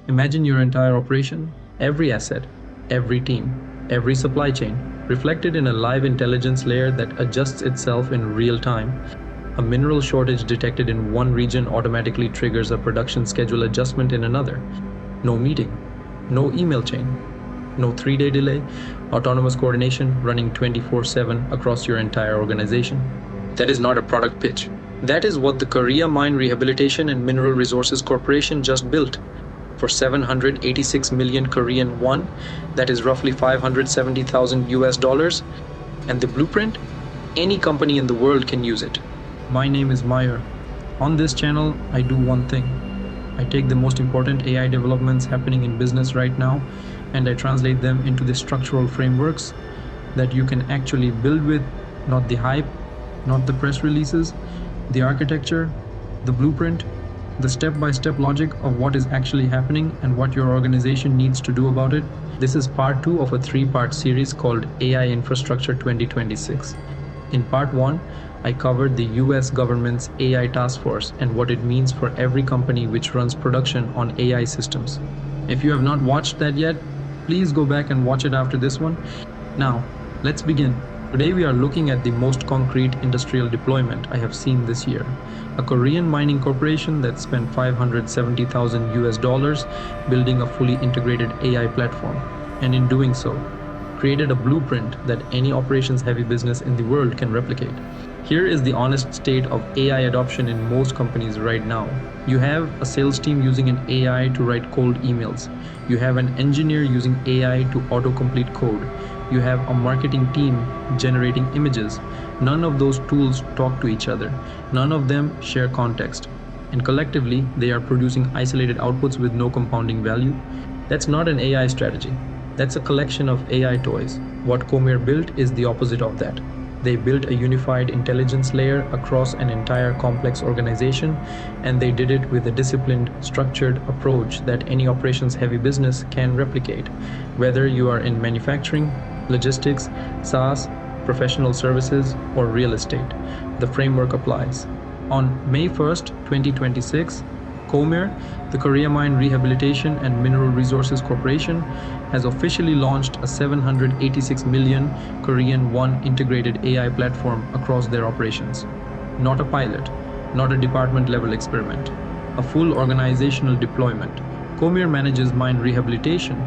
Imagine your entire operation, every asset, every team, every supply chain, reflected in a live intelligence layer that adjusts itself in real time. A mineral shortage detected in one region automatically triggers a production schedule adjustment in another. No meeting, no email chain, no 3-day delay, autonomous coordination running 24/7 across your entire organization. That is not a product pitch. That is what the Korea Mine Rehabilitation and Mineral Resources Corporation just built for 786 million Korean won, that is roughly 570,000 US dollars. And the blueprint? Any company in the world can use it. My name is Meyer. On this channel, I do one thing. I take the most important AI developments happening in business right now, and I translate them into the structural frameworks that you can actually build with, not the hype, not the press releases, the architecture, the blueprint, the step-by-step logic of what is actually happening and what your organization needs to do about it. This is part 2 of a 3-part series called AI Infrastructure 2026. In part 1, I covered the US government's AI task force and what it means for every company which runs production on AI systems. If you have not watched that yet, please go back and watch it after this one. Now, let's begin. Today we are looking at the most concrete industrial deployment I have seen this year. A Korean mining corporation that spent 570,000 US dollars building a fully integrated AI platform, and in doing so, created a blueprint that any operations heavy business in the world can replicate. Here is the honest state of AI adoption in most companies right now. You have a sales team using an AI to write cold emails. You have an engineer using AI to autocomplete code. You have a marketing team generating images. None of those tools talk to each other. None of them share context. And collectively, they are producing isolated outputs with no compounding value. That's not an AI strategy. That's a collection of AI toys. What KOMIR built is the opposite of that. They built a unified intelligence layer across an entire complex organization, and they did it with a disciplined, structured approach that any operations-heavy business can replicate. Whether you are in manufacturing, logistics, SaaS, professional services, or real estate, the framework applies. On May 1st, 2026, KOMIR, the Korea Mine Rehabilitation and Mineral Resources Corporation, has officially launched a 786 million Korean won integrated AI platform across their operations. Not a pilot, not a department-level experiment, a full organizational deployment. KOMIR manages mine rehabilitation,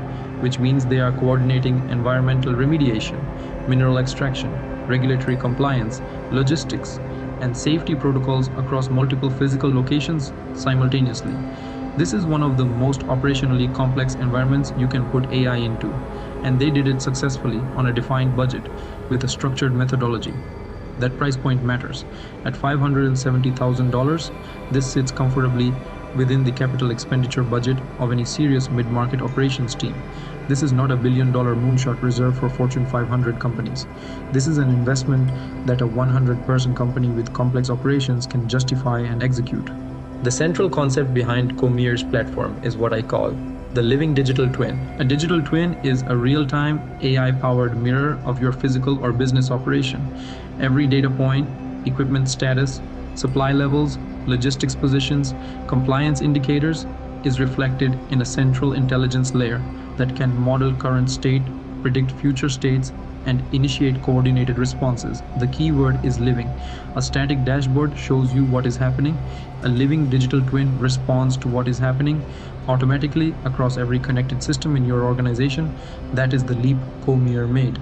which means they are coordinating environmental remediation, mineral extraction, regulatory compliance, logistics, and safety protocols across multiple physical locations simultaneously. This is one of the most operationally complex environments you can put AI into, and they did it successfully on a defined budget with a structured methodology. That price point matters. At $570,000, this sits comfortably within the capital expenditure budget of any serious mid-market operations team. This is not a billion-dollar moonshot reserved for Fortune 500 companies. This is an investment that a 100-person company with complex operations can justify and execute. The central concept behind KOMIR's platform is what I call the living digital twin. A digital twin is a real-time, AI-powered mirror of your physical or business operation. Every data point, equipment status, supply levels, logistics positions, compliance indicators is reflected in a central intelligence layer that can model current state, predict future states, and initiate coordinated responses. The key word is living. A static dashboard shows you what is happening. A living digital twin responds to what is happening automatically across every connected system in your organization. That is the leap KOMIR made.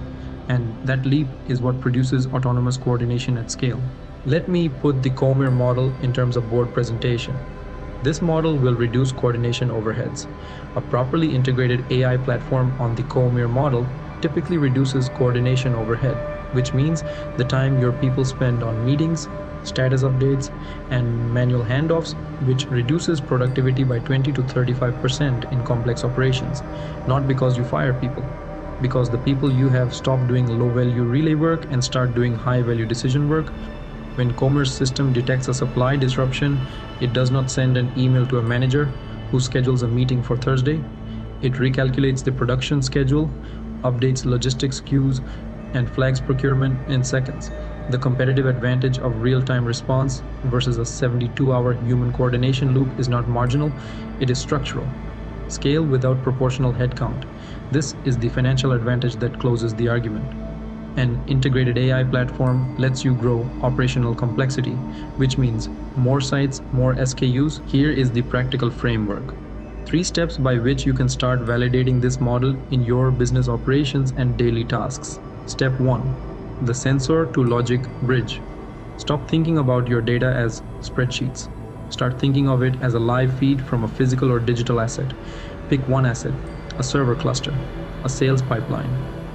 And that leap is what produces autonomous coordination at scale. Let me put the KOMIR model in terms of board presentation. This model will reduce coordination overheads. A properly integrated AI platform on the KOMIR model typically reduces coordination overhead, which means the time your people spend on meetings, status updates, and manual handoffs, which reduces productivity by 20 to 35% in complex operations. Not because you fire people, because the people you have stop doing low-value relay work and start doing high-value decision work. When KOMIR's system detects a supply disruption, it does not send an email to a manager who schedules a meeting for Thursday. It recalculates the production schedule, updates logistics queues, and flags procurement in seconds. The competitive advantage of real-time response versus a 72-hour human coordination loop is not marginal, it is structural. Scale without proportional headcount. This is the financial advantage that closes the argument. An integrated AI platform lets you grow operational complexity, which means more sites, more SKUs. Here is the practical framework. 3 steps by which you can start validating this model in your business operations and daily tasks. Step 1. The sensor to logic bridge. Stop thinking about your data as spreadsheets. Start thinking of it as a live feed from a physical or digital asset. Pick one asset, a server cluster, a sales pipeline,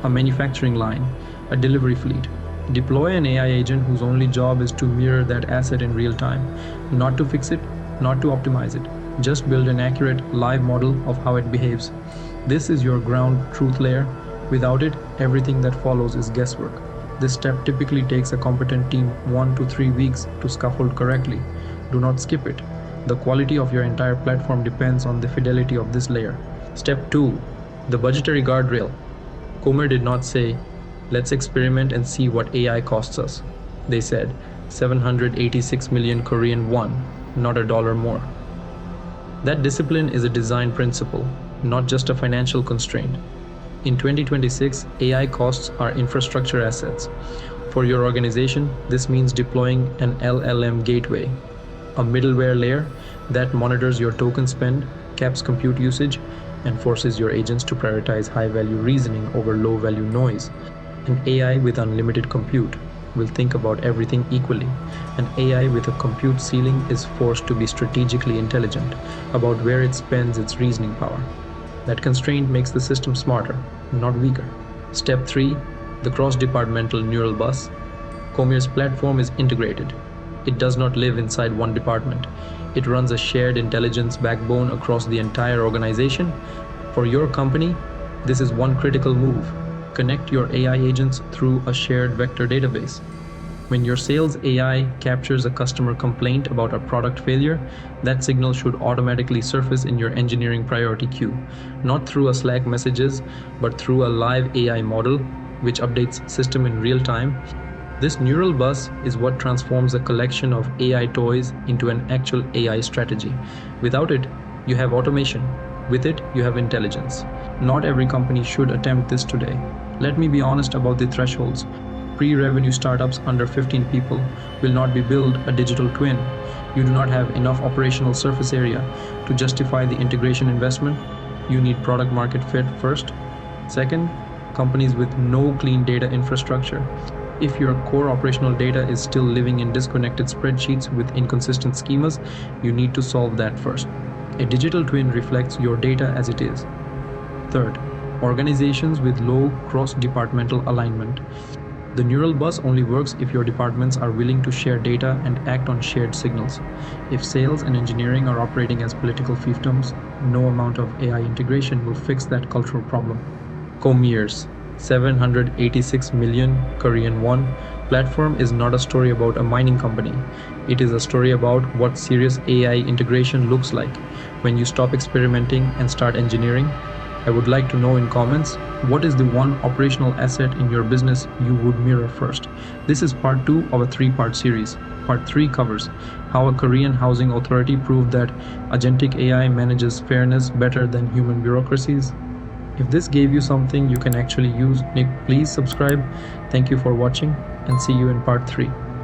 a manufacturing line, a delivery fleet. Deploy an AI agent whose only job is to mirror that asset in real time, not to fix it, not to optimize it. Just build an accurate, live model of how it behaves. This is your ground truth layer. Without it, everything that follows is guesswork. This step typically takes a competent team 1 to 3 weeks to scaffold correctly. Do not skip it. The quality of your entire platform depends on the fidelity of this layer. Step 2. The budgetary guardrail. KOMIR did not say, let's experiment and see what AI costs us. They said, 786 million Korean won, not a dollar more. That discipline is a design principle, not just a financial constraint. In 2026, AI costs are infrastructure assets. For your organization, this means deploying an LLM gateway, a middleware layer that monitors your token spend, caps compute usage, and forces your agents to prioritize high-value reasoning over low-value noise. An AI with unlimited compute will think about everything equally. An AI with a compute ceiling is forced to be strategically intelligent about where it spends its reasoning power. That constraint makes the system smarter, not weaker. Step 3. The cross-departmental neural bus. KOMIR's platform is integrated. It does not live inside one department. It runs a shared intelligence backbone across the entire organization. For your company, this is one critical move. Connect your AI agents through a shared vector database. When your sales AI captures a customer complaint about a product failure, that signal should automatically surface in your engineering priority queue, not through a Slack messages, but through a live AI model, which updates system in real time. This neural bus is what transforms a collection of AI toys into an actual AI strategy. Without it, you have automation. With it, you have intelligence. Not every company should attempt this today. Let me be honest about the thresholds. Pre-revenue startups under 15 people will not be build a digital twin. You do not have enough operational surface area to justify the integration investment. You need product market fit first. Second, companies with no clean data infrastructure. If your core operational data is still living in disconnected spreadsheets with inconsistent schemas, you need to solve that first. A digital twin reflects your data as it is. Third, organizations with low cross-departmental alignment. The neural bus only works if your departments are willing to share data and act on shared signals. If sales and engineering are operating as political fiefdoms, no amount of AI integration will fix that cultural problem. KOMIR's 786 million Korean won platform is not a story about a mining company. It is a story about what serious AI integration looks like when you stop experimenting and start engineering. I would like to know in comments, what is the one operational asset in your business you would mirror first? This is part 2 of a 3-part series. Part 3 covers how a Korean housing authority proved that agentic AI manages fairness better than human bureaucracies. If this gave you something you can actually use, please subscribe. Thank you for watching and see you in part 3.